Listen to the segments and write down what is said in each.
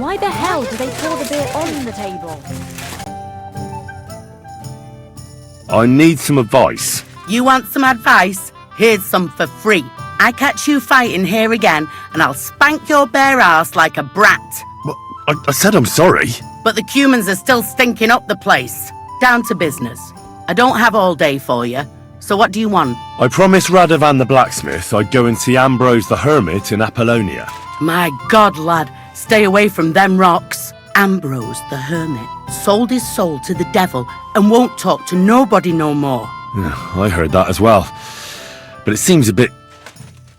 Why the hell do they pour the beer on the table? I need some advice. You want some advice? Here's some for free. I catch you fighting here again, and I'll spank your bare ass like a brat. Well, I said I'm sorry. But the cumans are still stinking up the place. Down to business. I don't have all day for you, so what do you want? I promised Radovan the blacksmith I'd go and see Ambrose the Hermit in Apollonia. My God, lad, stay away from them rocks. Ambrose the Hermit sold his soul to the devil and won't talk to nobody no more. I heard that as well. But it seems a bit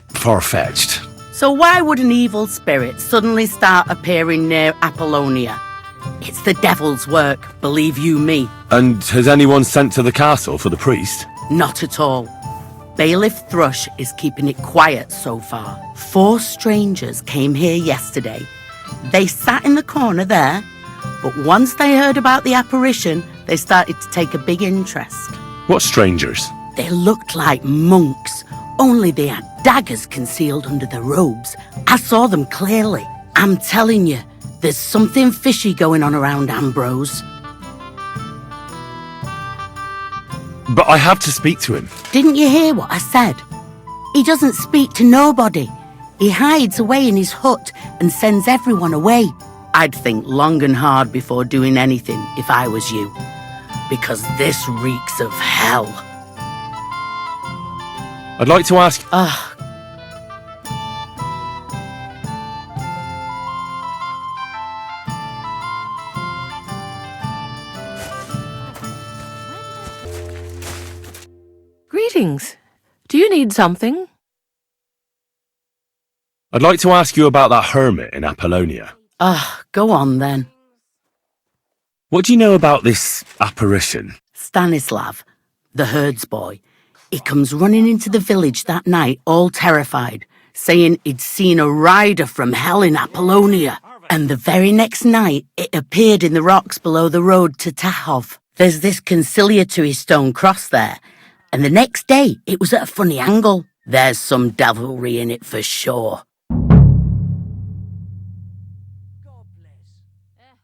far-fetched. So why would an evil spirit suddenly start appearing near Apollonia? It's the devil's work, believe you me. And has anyone sent to the castle for the priest? Not at all. Bailiff Thrush is keeping it quiet so far. 4 strangers came here yesterday. They sat in the corner there, but once they heard about the apparition, they started to take a big interest. What strangers? They looked like monks, only they had daggers concealed under their robes. I saw them clearly. I'm telling you, there's something fishy going on around Ambrose. But I have to speak to him. Didn't you hear what I said? He doesn't speak to nobody. He hides away in his hut and sends everyone away. I'd think long and hard before doing anything if I was you. Because this reeks of hell. I'd like to ask... Greetings. Do you need something? I'd like to ask you about that hermit in Apollonia. Go on then. What do you know about this apparition? Stanislav, the herds boy. He comes running into the village that night, all terrified, saying he'd seen a rider from hell in Apollonia. And the very next night, it appeared in the rocks below the road to Tahov. There's this conciliatory stone cross there. And the next day, it was at a funny angle. There's some devilry in it for sure.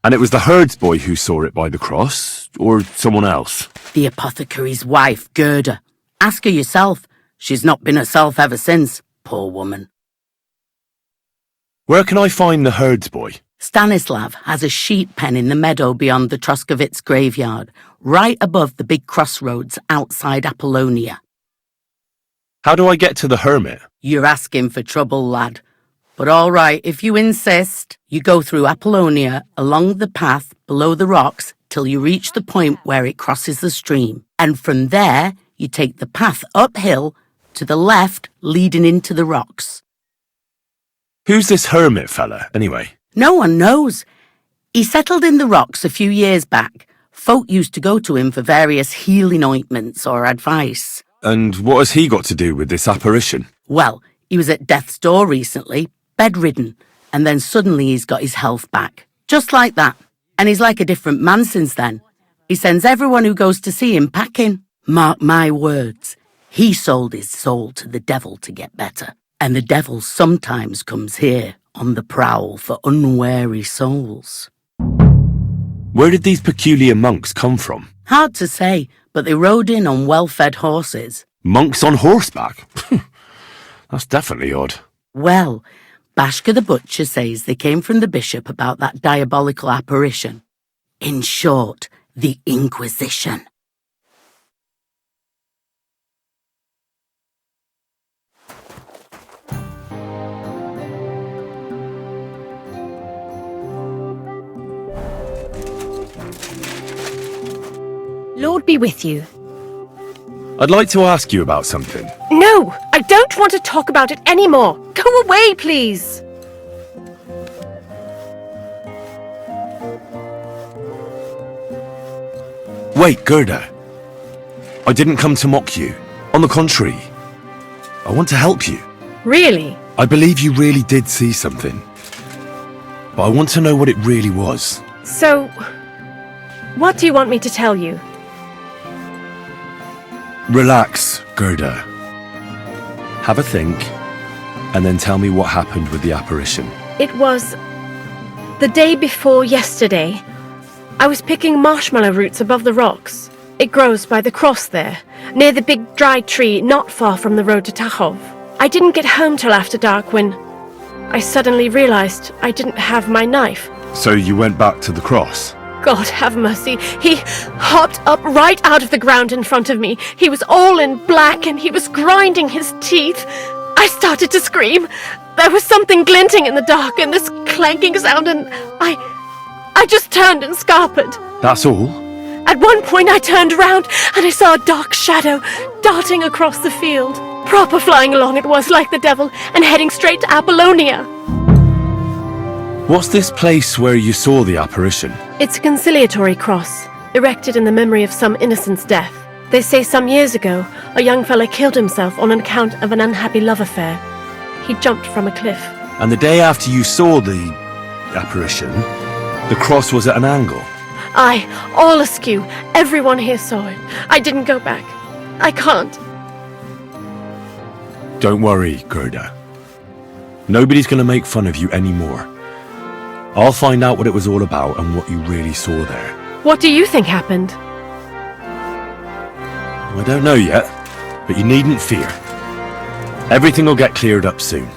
And it was the herds boy who saw it by the cross, or someone else? The apothecary's wife, Gerda. Ask her yourself. She's not been herself ever since, poor woman. Where can I find the herds boy? Stanislav has a sheep pen in the meadow beyond the Troskovitz graveyard, right above the big crossroads outside Apollonia. How do I get to the hermit? You're asking for trouble, lad. But all right, if you insist, you go through Apollonia along the path below the rocks till you reach the point where it crosses the stream. And from there, you take the path uphill to the left leading into the rocks. Who's this hermit fella, anyway? No one knows. He settled in the rocks a few years back. Folk used to go to him for various healing ointments or advice. And what has he got to do with this apparition? Well, he was at death's door recently, bedridden, and then suddenly he's got his health back. Just like that. And he's like a different man since then. He sends everyone who goes to see him packing. Mark my words. He sold his soul to the devil to get better. And the devil sometimes comes here on the prowl for unwary souls. Where did these peculiar monks come from? Hard to say, but they rode in on well-fed horses. Monks on horseback? That's definitely odd. Well, Bashka the butcher says they came from the bishop about that diabolical apparition. In short, the Inquisition. Lord be with you. I'd like to ask you about something. No, I don't want to talk about it anymore. Go away, please. Wait, Gerda. I didn't come to mock you. On the contrary, I want to help you. Really? I believe you really did see something. But I want to know what it really was. So, what do you want me to tell you? Relax, Gerda. Have a think, and then tell me what happened with the apparition. It was The day before yesterday, I was picking marshmallow roots above the rocks. It grows by the cross there, near the big dry tree not far from the road to Tachov. I didn't get home till after dark when I suddenly realized I didn't have my knife. So you went back to the cross? God have mercy. He hopped up right out of the ground in front of me. He was all in black and he was grinding his teeth. I started to scream. There was something glinting in the dark and this clanking sound and I just turned and scarpered. That's all? At one point I turned around and I saw a dark shadow darting across the field. Proper flying along it was like the devil and heading straight to Apollonia. What's this place where you saw the apparition? It's a conciliatory cross, erected in the memory of some innocent's death. They say some years ago, a young fella killed himself on account of an unhappy love affair. He jumped from a cliff. And the day after you saw the apparition, the cross was at an angle? Aye, all askew. Everyone here saw it. I didn't go back. I can't. Don't worry, Gerda. Nobody's going to make fun of you anymore. I'll find out what it was all about and what you really saw there. What do you think happened? I don't know yet, but you needn't fear. Everything will get cleared up soon.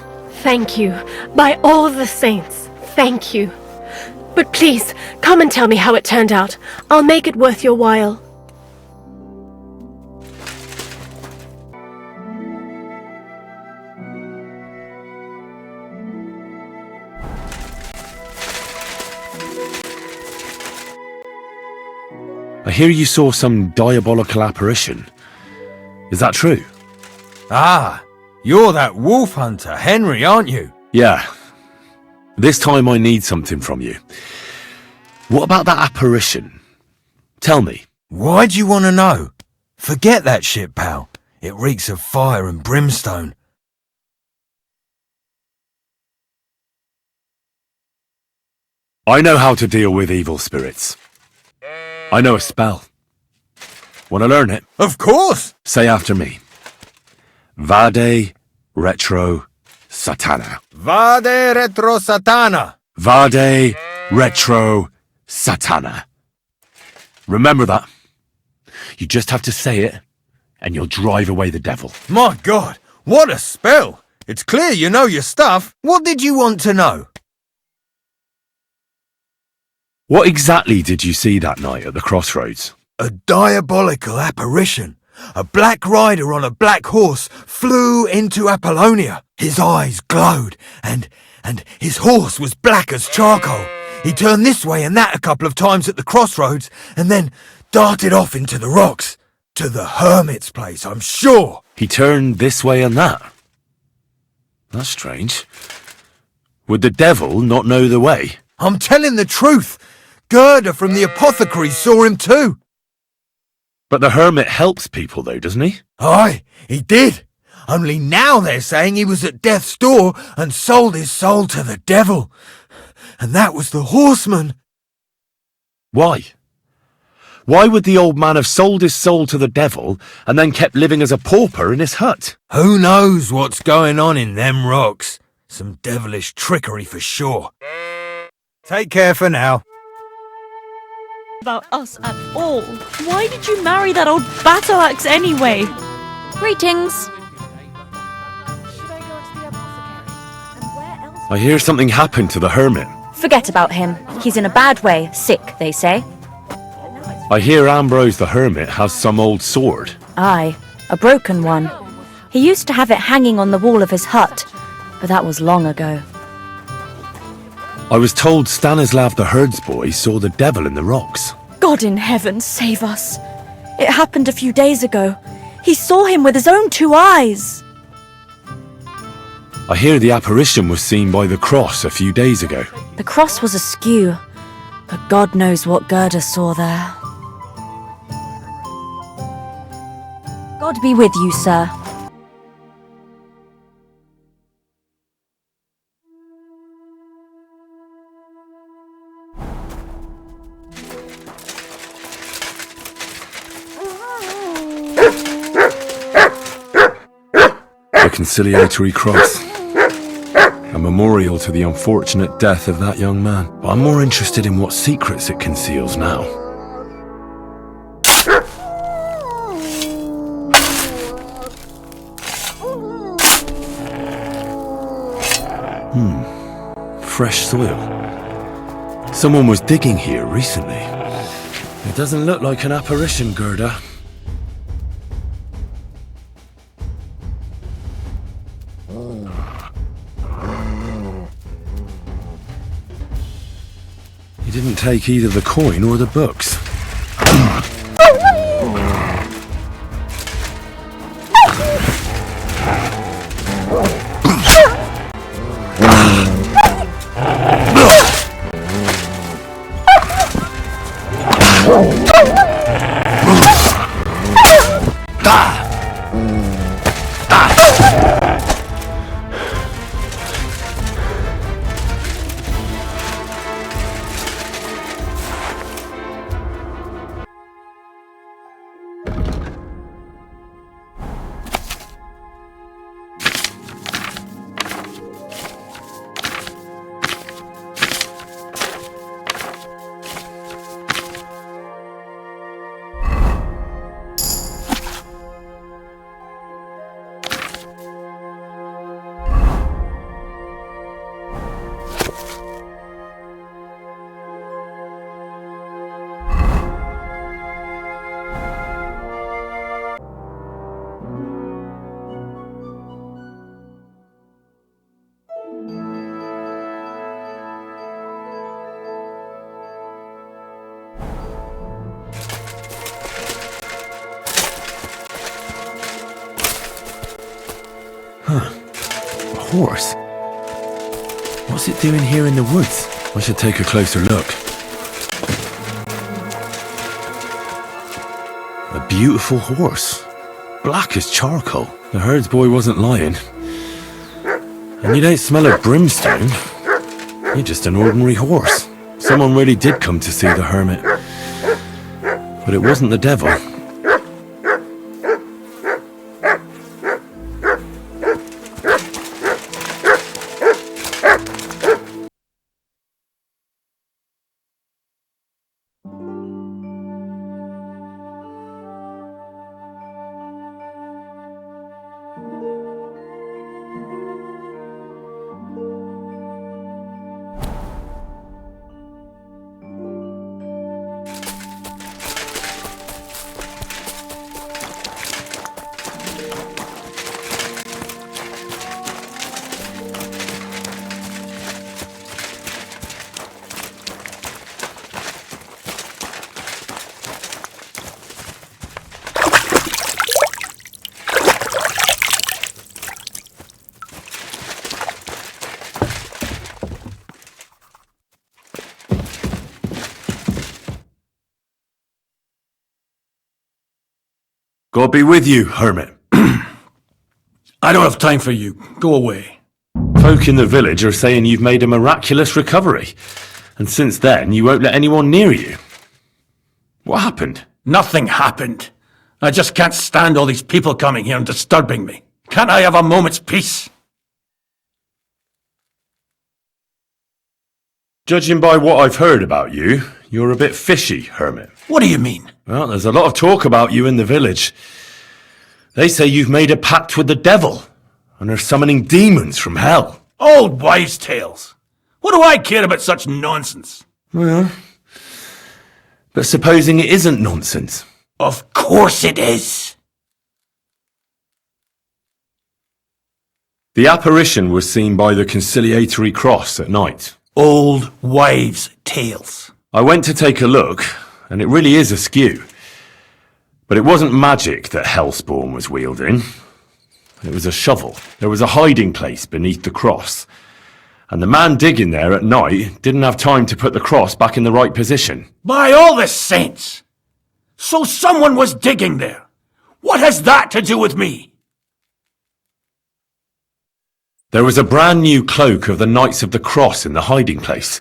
Thank you. By all the saints, thank you. But please, come and tell me how it turned out. I'll make it worth your while. I hear you saw some diabolical apparition. Is that true? Ah, you're that wolf hunter, Henry, aren't you? Yeah. This time I need something from you. What about that apparition? Tell me. Why do you want to know? Forget that shit, pal. It reeks of fire and brimstone. I know how to deal with evil spirits. I know a spell. Want to learn it? Of course! Say after me. Vade retro satana. Vade retro satana. Vade retro satana. Remember that. You just have to say it, and you'll drive away the devil. My God, what a spell! It's clear you know your stuff. What did you want to know? What exactly did you see that night at the crossroads? A diabolical apparition. A black rider on a black horse flew into Apollonia. His eyes glowed, and his horse was black as charcoal. He turned this way and that a couple of times at the crossroads, and then darted off into the rocks. To the Hermit's place, I'm sure. He turned this way and that. That's strange. Would the devil not know the way? I'm telling the truth. Gerda from the apothecary saw him too. But the hermit helps people though, doesn't he? Aye, he did. Only now they're saying he was at death's door and sold his soul to the devil. And that was the horseman. Why? Why would the old man have sold his soul to the devil and then kept living as a pauper in his hut? Who knows what's going on in them rocks? Some devilish trickery for sure. Take care for now. About us at all. Why did you marry that old battle axe anyway? Greetings. I hear something happened to the hermit. Forget about him. He's in a bad way. Sick, they say. I hear Ambrose the hermit has some old sword. Aye, a broken one. He used to have it hanging on the wall of his hut, but that was long ago. I was told Stanislav the herdsboy saw the devil in the rocks. God in heaven, save us. It happened a few days ago. He saw him with his own 2 eyes. I hear the apparition was seen by the cross a few days ago. The cross was askew, but God knows what Gerda saw there. God be with you, sir. A conciliatory cross. A memorial to the unfortunate death of that young man. But I'm more interested in what secrets it conceals now. Fresh soil. Someone was digging here recently. It doesn't look like an apparition, Gerda. He didn't take either the coin or the books. A horse? What's it doing here in the woods? I should take a closer look. A beautiful horse. Black as charcoal. The herds boy wasn't lying. And you don't smell of brimstone. You're just an ordinary horse. Someone really did come to see the hermit. But it wasn't the devil. God be with you, Hermit. I don't have time for you. Go away. Folk in the village are saying you've made a miraculous recovery. And since then, you won't let anyone near you. What happened? Nothing happened. I just can't stand all these people coming here and disturbing me. Can't I have a moment's peace? Judging by what I've heard about you, you're a bit fishy, Hermit. What do you mean? Well, there's a lot of talk about you in the village. They say you've made a pact with the devil, and are summoning demons from hell. Old wives' tales. What do I care about such nonsense? Well, but supposing it isn't nonsense. Of course it is. The apparition was seen by the conciliatory cross at night. Old wives' tales. I went to take a look, and it really is askew. But it wasn't magic that Hellspawn was wielding. It was a shovel. There was a hiding place beneath the cross. And the man digging there at night didn't have time to put the cross back in the right position. By all the saints! So someone was digging there. What has that to do with me? There was a brand new cloak of the Knights of the Cross in the hiding place.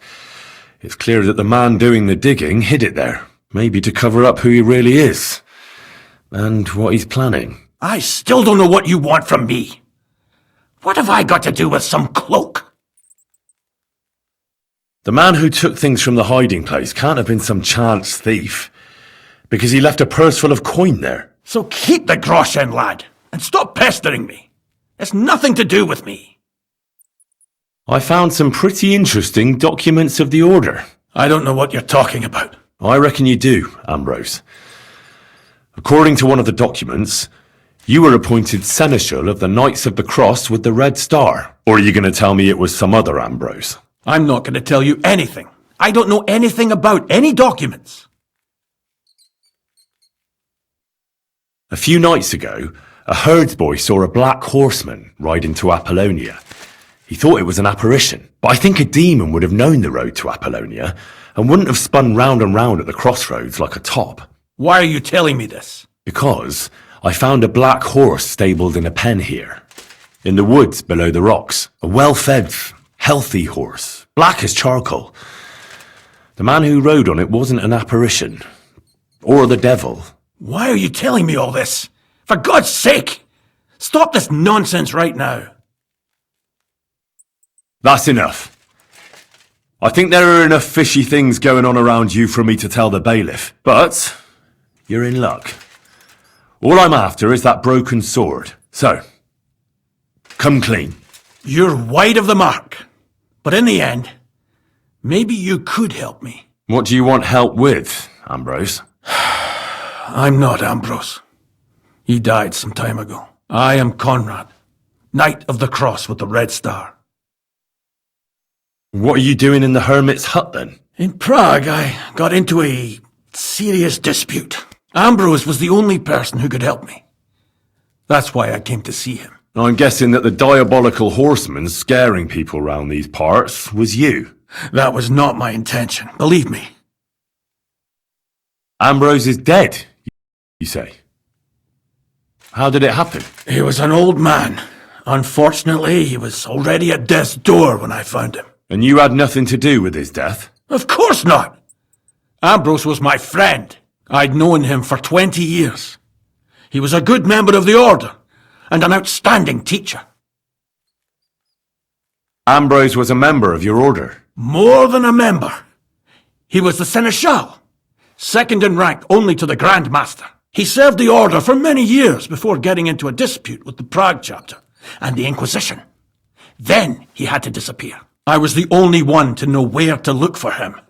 It's clear that the man doing the digging hid it there, maybe to cover up who he really is, and what he's planning. I still don't know what you want from me. What have I got to do with some cloak? The man who took things from the hiding place can't have been some chance thief, because he left a purse full of coin there. So keep the groschen, lad, and stop pestering me. It's nothing to do with me. I found some pretty interesting documents of the Order. I don't know what you're talking about. I reckon you do, Ambrose. According to one of the documents, you were appointed Seneschal of the Knights of the Cross with the Red Star. Or are you going to tell me it was some other Ambrose? I'm not going to tell you anything. I don't know anything about any documents. A few nights ago, a herdsboy saw a black horseman ride into Apollonia. He thought it was an apparition, but I think a demon would have known the road to Apollonia and wouldn't have spun round and round at the crossroads like a top. Why are you telling me this? Because I found a black horse stabled in a pen here, in the woods below the rocks. A well-fed, healthy horse, black as charcoal. The man who rode on it wasn't an apparition, or the devil. Why are you telling me all this? For God's sake! Stop this nonsense right now. That's enough. I think there are enough fishy things going on around you for me to tell the bailiff, but you're in luck. All I'm after is that broken sword. So, come clean. You're wide of the mark. But in the end, maybe you could help me. What do you want help with, Ambrose? I'm not Ambrose. He died some time ago. I am Conrad, Knight of the Cross with the Red Star. What are you doing in the Hermit's hut then? In Prague, I got into a serious dispute. Ambrose was the only person who could help me. That's why I came to see him. I'm guessing that the diabolical horseman scaring people round these parts was you. That was not my intention, believe me. Ambrose is dead, you say? How did it happen? He was an old man. Unfortunately, he was already at death's door when I found him. And you had nothing to do with his death? Of course not! Ambrose was my friend. I'd known him for 20 years. He was a good member of the Order, and an outstanding teacher. Ambrose was a member of your order? More than a member. He was the Seneschal, second in rank only to the Grand Master. He served the Order for many years before getting into a dispute with the Prague chapter and the Inquisition. Then he had to disappear. I was the only one to know where to look for him.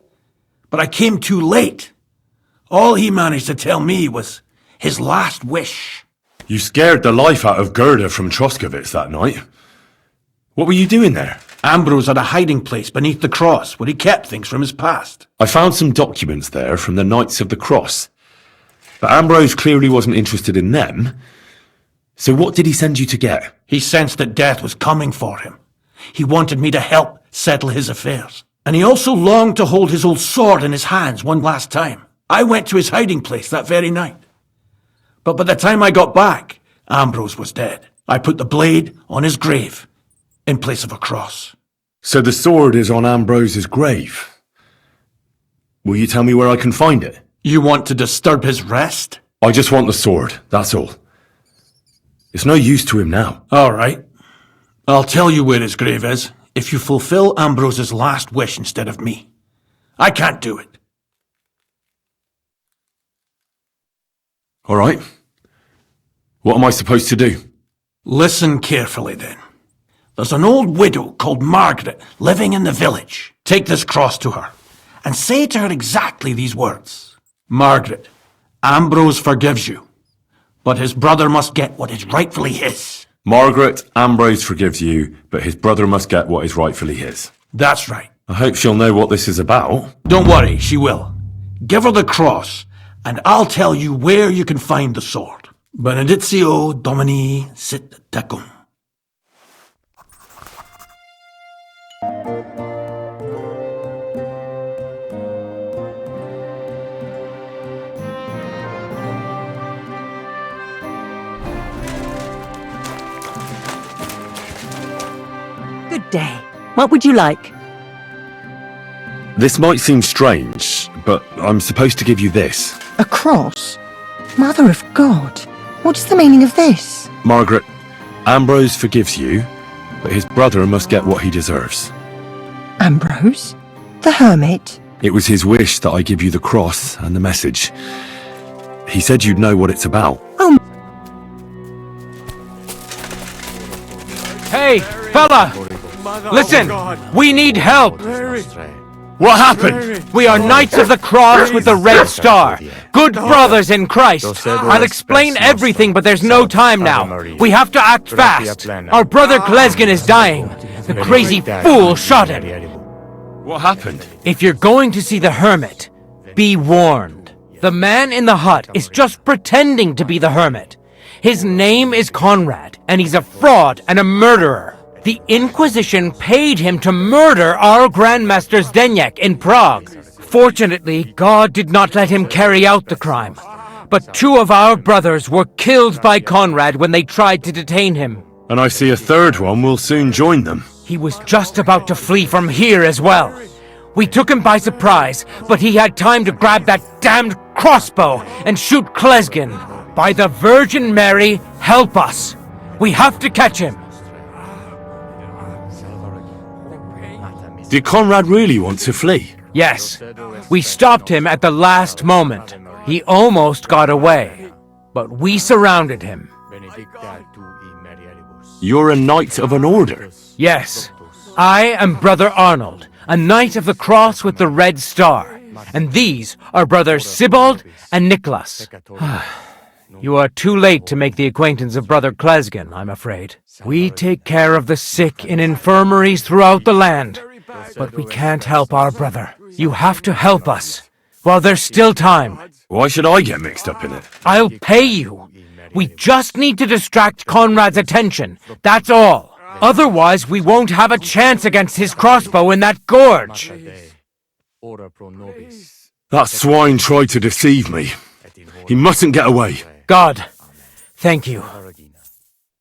But I came too late. All he managed to tell me was his last wish. You scared the life out of Gerda from Troskovitz that night. What were you doing there? Ambrose had a hiding place beneath the cross where he kept things from his past. I found some documents there from the Knights of the Cross. But Ambrose clearly wasn't interested in them. So what did he send you to get? He sensed that death was coming for him. He wanted me to help settle his affairs. And he also longed to hold his old sword in his hands one last time. I went to his hiding place that very night. But by the time I got back, Ambrose was dead. I put the blade on his grave, in place of a cross. So the sword is on Ambrose's grave. Will you tell me where I can find it? You want to disturb his rest? I just want the sword, that's all. It's no use to him now. All right. I'll tell you where his grave is, if you fulfill Ambrose's last wish instead of me. I can't do it. All right. What am I supposed to do? Listen carefully, then. There's an old widow called Margaret living in the village. Take this cross to her, and say to her exactly these words. Margaret, Ambrose forgives you, but his brother must get what is rightfully his. Margaret, Ambrose forgives you, but his brother must get what is rightfully his. That's right. I hope she'll know what this is about. Don't worry, she will. Give her the cross, and I'll tell you where you can find the sword. Benedictio Domini sit tecum. Good day. What would you like? This might seem strange, but I'm supposed to give you this. A cross? Mother of God, what's the meaning of this? Margaret, Ambrose forgives you, but his brother must get what he deserves. Ambrose? The Hermit? It was his wish that I give you the cross and the message. He said you'd know what it's about. Oh, Hey, fella! Listen, we need help! What happened? We are Knights of the Cross with the Red Star. Good brothers in Christ. I'll explain everything, but there's no time now. We have to act fast. Our brother Klesgen is dying. The crazy fool shot him. What happened? If you're going to see the Hermit, be warned. The man in the hut is just pretending to be the Hermit. His name is Conrad, and he's a fraud and a murderer. The Inquisition paid him to murder our Grandmaster Zdeněk in Prague. Fortunately, God did not let him carry out the crime. But 2 of our brothers were killed by Conrad when they tried to detain him. And I see a third one will soon join them. He was just about to flee from here as well. We took him by surprise, but he had time to grab that damned crossbow and shoot Klesgen. By the Virgin Mary, help us. We have to catch him. Did Conrad really want to flee? Yes. We stopped him at the last moment. He almost got away. But we surrounded him. You're a knight of an order? Yes. I am Brother Arnold, a Knight of the Cross with the Red Star. And these are Brothers Sibald and Nicholas. You are too late to make the acquaintance of Brother Klesgen, I'm afraid. We take care of the sick in infirmaries throughout the land. But we can't help our brother. You have to help us, while there's still time. Why should I get mixed up in it? I'll pay you. We just need to distract Conrad's attention, that's all. Otherwise, we won't have a chance against his crossbow in that gorge. That swine tried to deceive me. He mustn't get away. God, thank you.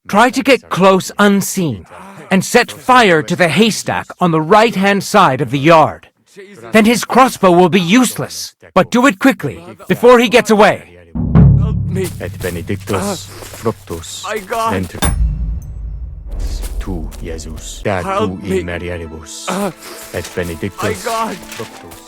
Try to get close unseen, and set fire to the haystack on the right-hand side of the yard. Then his crossbow will be useless. But do it quickly, before he gets away. Et benedictus fructus ventris tu, Jesus, dat tu in Mariaribus. Et benedictus fructus.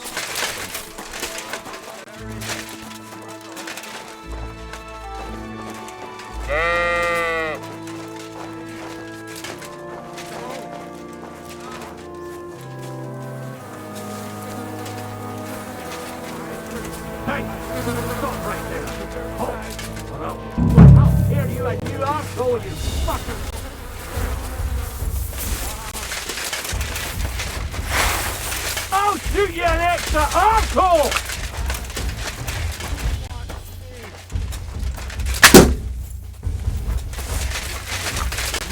I'll shoot you an extra hardcore!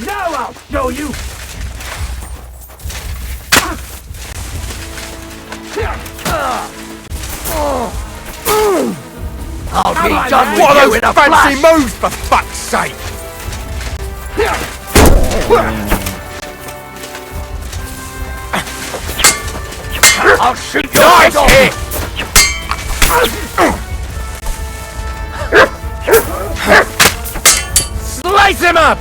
Now I'll show you! I'll be done with you in a fancy moves, for fuck's sake! I'll shoot your eyes off! Slice him up!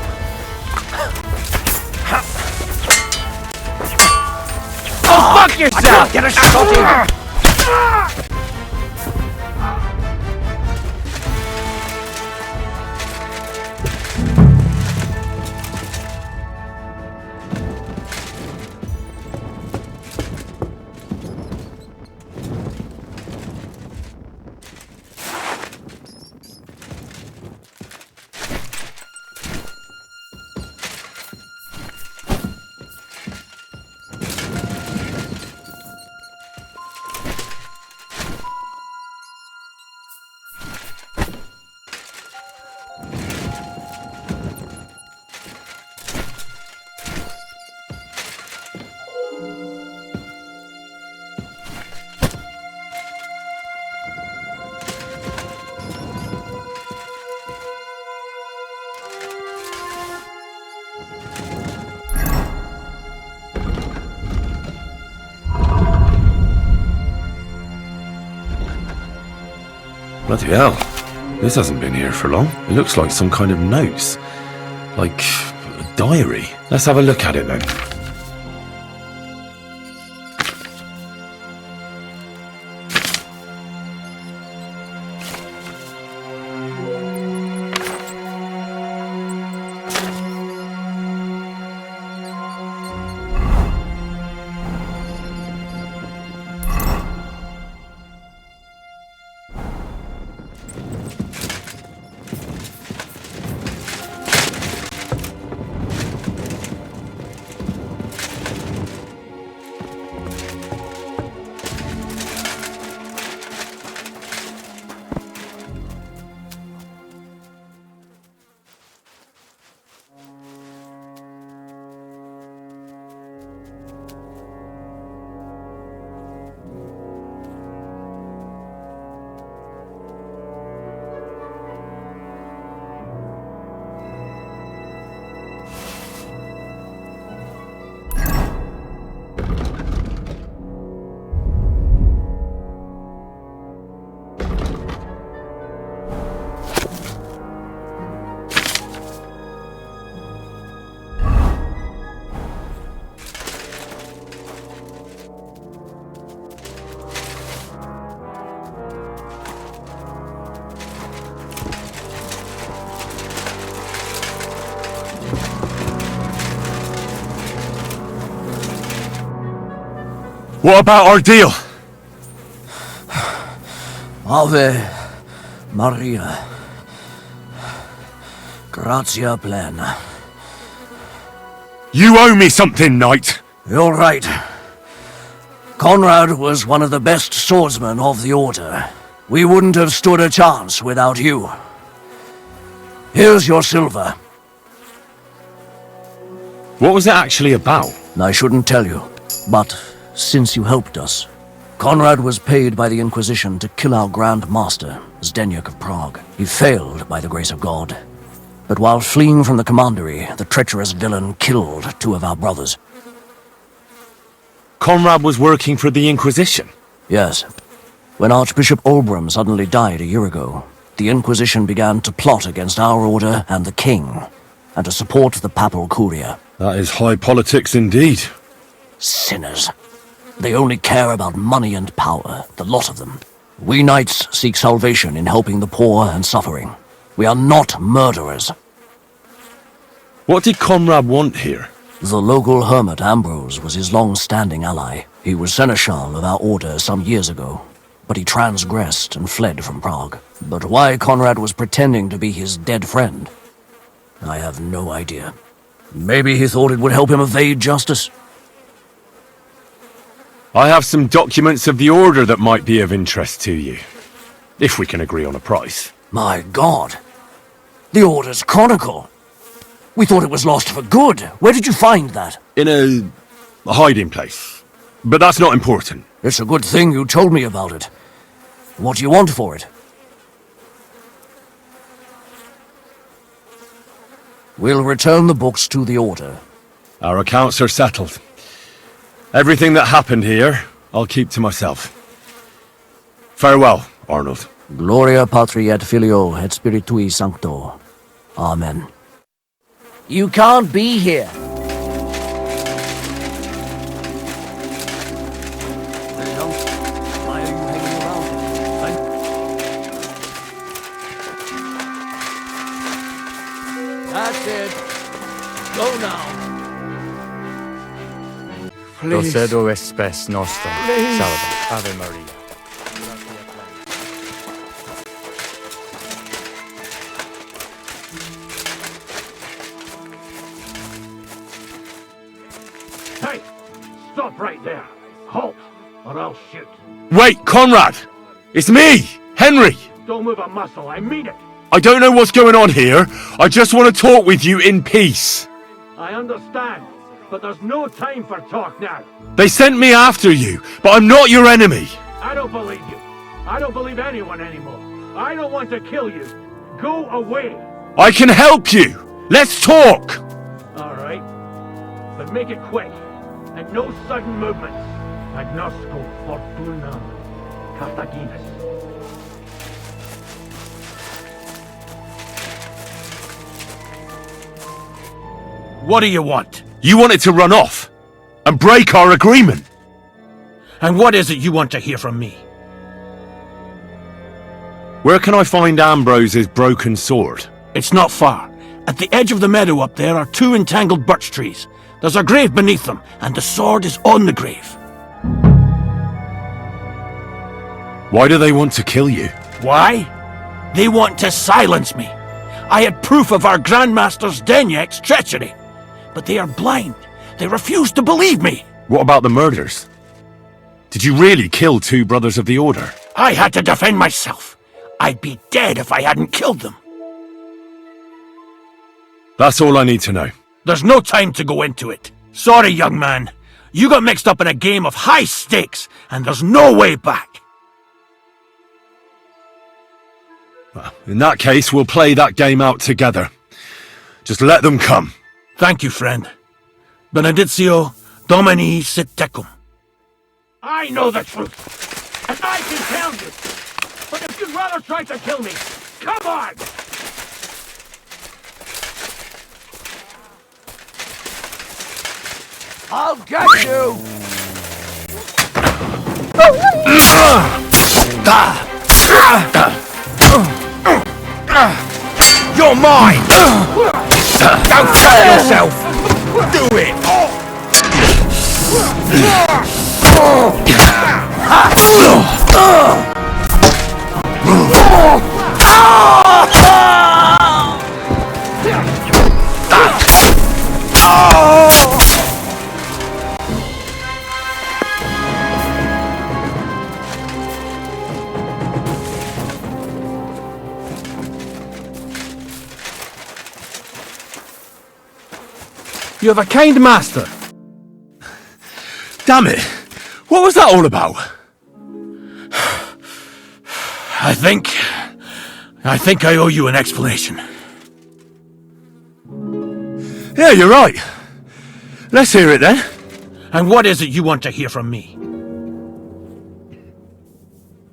Oh, fuck yourself! Get a shot in! Bloody hell. This hasn't been here for long. It looks like some kind of notes. Like a diary. Let's have a look at it then. What about our deal? Ave Maria. Gratia plena. You owe me something, knight. You're right. Conrad was one of the best swordsmen of the Order. We wouldn't have stood a chance without you. Here's your silver. What was it actually about? I shouldn't tell you, but since you helped us, Conrad was paid by the Inquisition to kill our Grand Master, Zdeněk of Prague. He failed by the grace of God. But while fleeing from the commandery, the treacherous villain killed 2 of our brothers. Conrad was working for the Inquisition? Yes. When Archbishop Olbram suddenly died a year ago, the Inquisition began to plot against our order and the king, and to support the papal curia. That is high politics indeed. Sinners. They only care about money and power, the lot of them. We knights seek salvation in helping the poor and suffering. We are not murderers. What did Conrad want here? The local hermit Ambrose was his long-standing ally. He was seneschal of our order some years ago, but he transgressed and fled from Prague. But why Conrad was pretending to be his dead friend, I have no idea. Maybe he thought it would help him evade justice. I have some documents of the Order that might be of interest to you. If we can agree on a price. My God! The Order's Chronicle! We thought it was lost for good. Where did you find that? In a hiding place. But that's not important. It's a good thing you told me about it. What do you want for it? We'll return the books to the Order. Our accounts are settled. Everything that happened here, I'll keep to myself. Farewell, Arnold. Gloria Patri et Filio et Spiritui Sancto. Amen. You can't be here. Why are you hanging around? That's it. Go now. Procedo espes nostra. Salva. Ave Maria. Hey! Stop right there! Halt! Or I'll shoot. Wait, Conrad! It's me! Henry! Don't move a muscle, I mean it! I don't know what's going on here. I just want to talk with you in peace. I understand, but there's no time for talk now. They sent me after you, but I'm not your enemy. I don't believe you. I don't believe anyone anymore. I don't want to kill you. Go away! I can help you! Let's talk! Alright. But make it quick. And no sudden movements. Agnosco fortuna Carthaginus. What do you want? You wanted to run off and break our agreement. And what is it you want to hear from me? Where can I find Ambrose's broken sword? It's not far. At the edge of the meadow up there are 2 entangled birch trees. There's a grave beneath them, and the sword is on the grave. Why do they want to kill you? Why? They want to silence me. I had proof of our Grandmaster Zdeněk's treachery. But they are blind. They refuse to believe me. What about the murders? Did you really kill 2 brothers of the Order? I had to defend myself. I'd be dead if I hadn't killed them. That's all I need to know. There's no time to go into it. Sorry, young man. You got mixed up in a game of high stakes, and there's no way back. Well, in that case, we'll play that game out together. Just let them come. Thank you, friend. Benedictio Domini sit tecum. I know the truth, and I can tell you. But if you'd rather try to kill me, come on! I'll get you! You're mine! Don't kill yourself! Do it! You have a kind master. Damn it! What was that all about? I think I owe you an explanation. Yeah, you're right. Let's hear it then. And what is it you want to hear from me?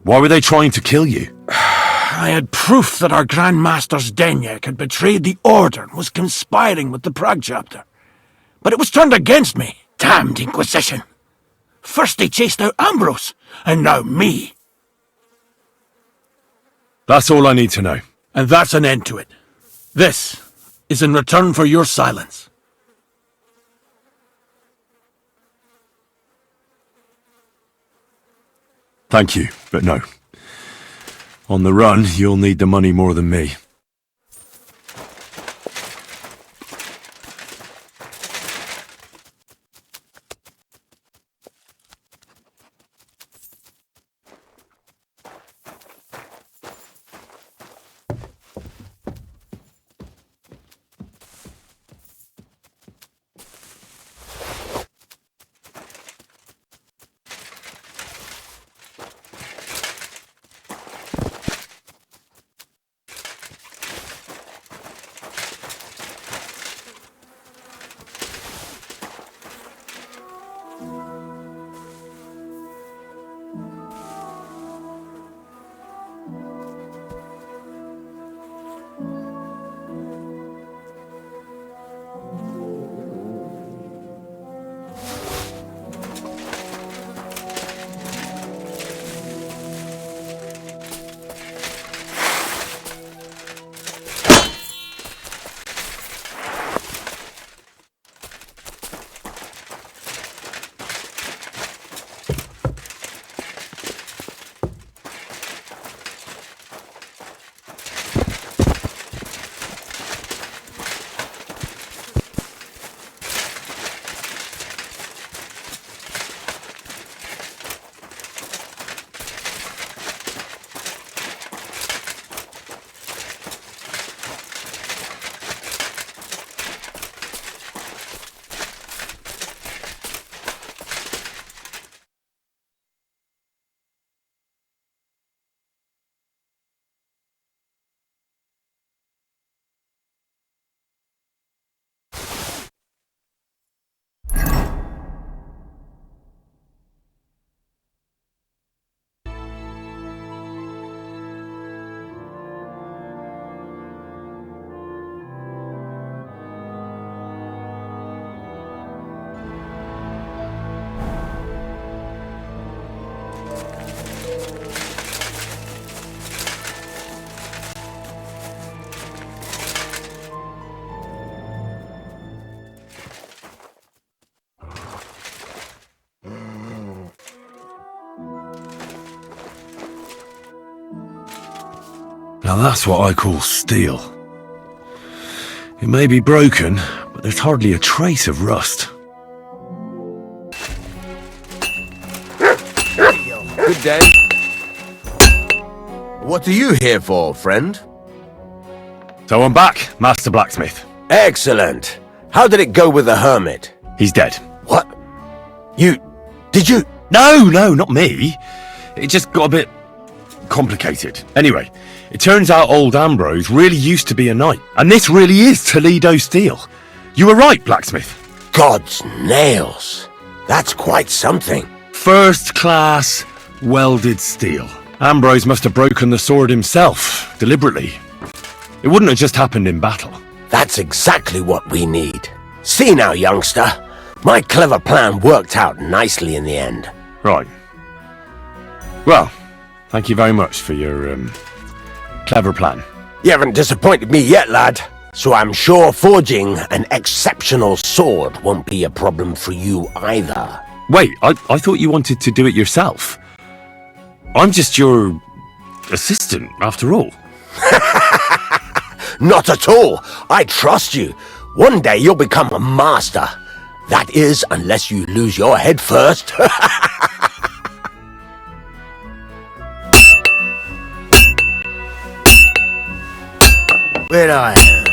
Why were they trying to kill you? I had proof that our Grand Master Zdeněk had betrayed the Order and was conspiring with the Prague chapter. But it was turned against me. Damned Inquisition. First they chased out Ambrose, and now me. That's all I need to know. And that's an end to it. This is in return for your silence. Thank you, but no. On the run, you'll need the money more than me. Now that's what I call steel. It may be broken, but there's hardly a trace of rust. Good day. What are you here for, friend? So I'm back, Master Blacksmith. Excellent. How did it go with the Hermit? He's dead. What? Did you? No, not me. It just got a bit complicated. Anyway, it turns out old Ambrose really used to be a knight. And this really is Toledo steel. You were right, Blacksmith. God's nails. That's quite something. First class welded steel. Ambrose must have broken the sword himself, deliberately. It wouldn't have just happened in battle. That's exactly what we need. See now, youngster. My clever plan worked out nicely in the end. Right. Well, thank you very much for your, clever plan. You haven't disappointed me yet, lad. So I'm sure forging an exceptional sword won't be a problem for you either. Wait, I thought you wanted to do it yourself. I'm just your assistant, after all. Not at all. I trust you. One day you'll become a master. That is, unless you lose your head first. Where I am?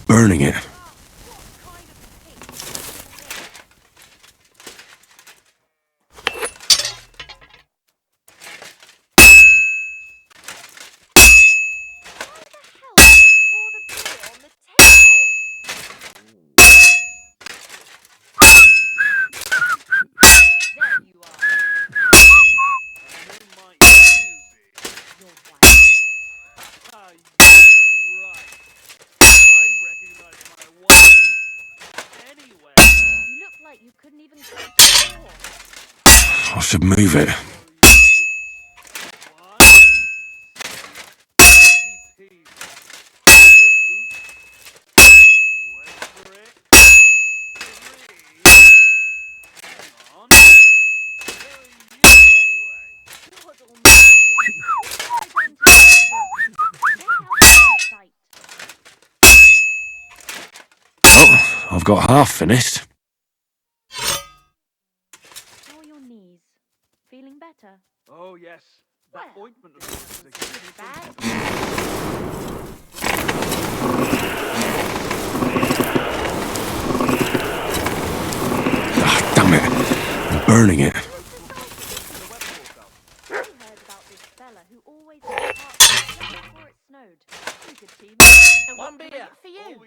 Burning it. I should move it. Oh, I've got half finished. Feeling better? Oh, yes. That ointment is bad. Ah, damn it. I'm burning it. I heard about this fella who always got parts before it snowed. We could team up. And one beer for you.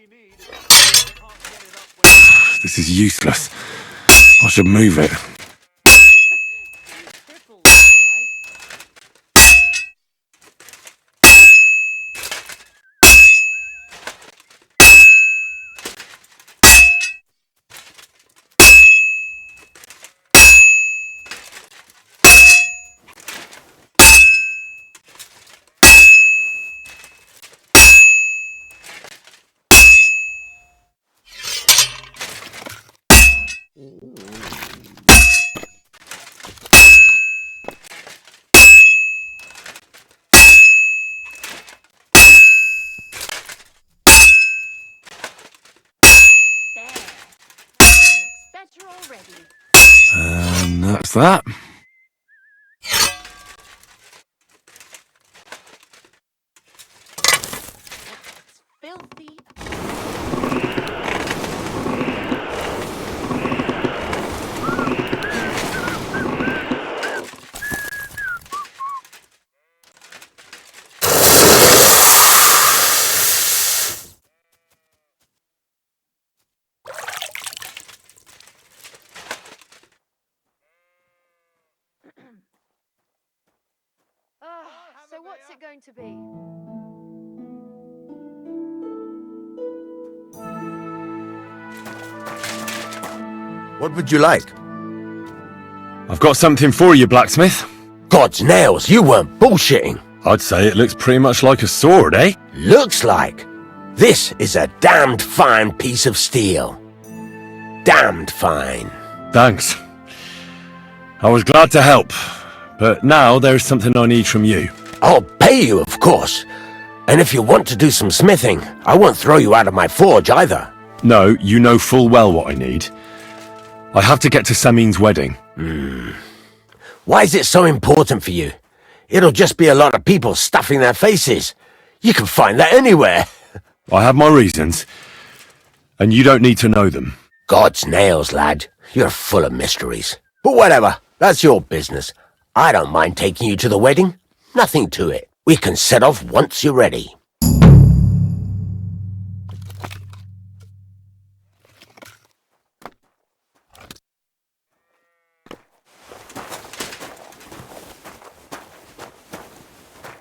This is useless. I should move it. And that's that. Filthy. So what's it going to be? What would you like? I've got something for you, blacksmith. God's nails, you weren't bullshitting. I'd say it looks pretty much like a sword, eh? Looks like. This is a damned fine piece of steel. Damned fine. Thanks. I was glad to help, but now there's something I need from you. I'll pay you, of course. And if you want to do some smithing, I won't throw you out of my forge either. No, you know full well what I need. I have to get to Samin's wedding. Why is it so important for you? It'll just be a lot of people stuffing their faces. You can find that anywhere. I have my reasons. And you don't need to know them. God's nails, lad. You're full of mysteries. But whatever, that's your business. I don't mind taking you to the wedding. Nothing to it. We can set off once you're ready.